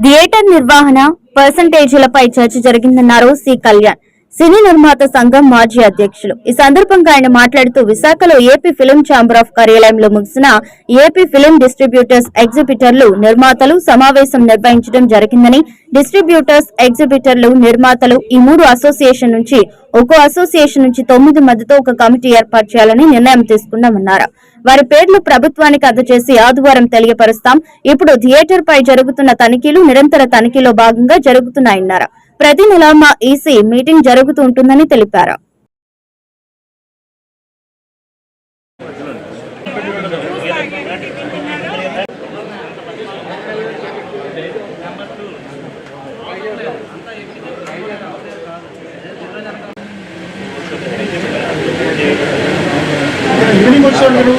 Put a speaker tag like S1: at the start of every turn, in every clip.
S1: Theatre నిర్వహణ పర్సంటేజీలపై చర్చ జరిగిందన్నారు సి కళ్యాణ్, సినీ నిర్మాత సంఘం మాజీ అధ్యక్షులు. ఈ సందర్భంగా ఆయన మాట్లాడుతూ విశాఖలో ఏపీ ఫిల్మ్ ఛాంబర్ ఆఫ్ కార్యాలయంలో ముగిసిన ఏపీ ఫిల్మ్ డిస్ట్రిబ్యూటర్స్, ఎగ్జిబిటర్లు, నిర్మాతలు సమావేశం నిర్వహించడం జరిగిందని, డిస్ట్రిబ్యూటర్స్, ఎగ్జిబిటర్లు, నిర్మాతలు ఈ 3 అసోసియేషన్ నుంచి ఒక్కో అసోసియేషన్ నుంచి 9 మందితో ఒక కమిటీ ఏర్పాటు చేయాలని నిర్ణయం తీసుకున్నామన్నారు. వారి పేర్లు ప్రభుత్వానికి అందజేసి ఆదివారం తెలియపరుస్తాం. ఇప్పుడు థియేటర్ పై జరుగుతున్న తనిఖీలు నిరంతర తనిఖీలో భాగంగా జరుగుతున్నాయన్నారు. ప్రతి నెల మా ఈసీ మీటింగ్ జరుగుతూ ఉంటుందని తెలిపారు.
S2: General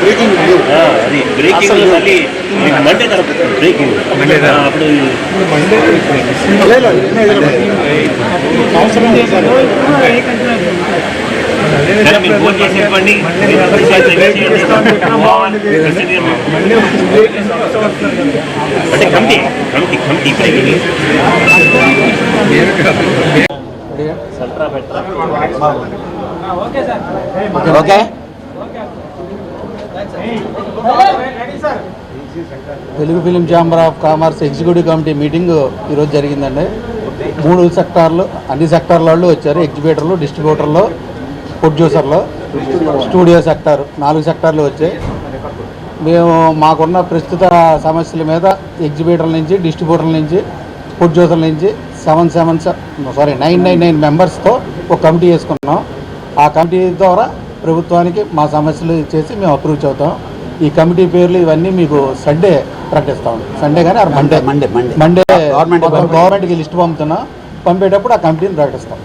S2: breaking Monday breaking
S3: Telugu film chamber of commerce executive committee meeting ఈరోజు జరిగిందండి. 3 సెక్టార్లు, అన్ని సెక్టార్ల వాళ్ళు వచ్చారు. ఎగ్జిబిటర్లు, డిస్ట్రిబ్యూటర్లు, ప్రొడ్యూసర్లు, స్టూడియో సెక్టార్ 4 సెక్టార్లు వచ్చాయి. మేము మాకున్న ప్రస్తుత సమస్యల మీద ఎగ్జిబిటర్ల నుంచి, డిస్ట్రిబ్యూటర్ల నుంచి, ప్రొడ్యూసర్ల నుంచి 999 మెంబర్స్తో ఒక కమిటీ వేసుకున్నాం. ఆ కమిటీ ద్వారా ప్రభుత్వానికి మా సమస్యలు చేసి మేము అప్రూవ్ అవుతాం. ఈ కమిటీ పేర్లు ఇవన్నీ మీకు సండే ప్రకటిస్తాం. సండే కానీ మండే గవర్నమెంట్కి లిస్ట్ పంపుతున్నాం. పంపేటప్పుడు ఆ కమిటీని ప్రకటిస్తాం.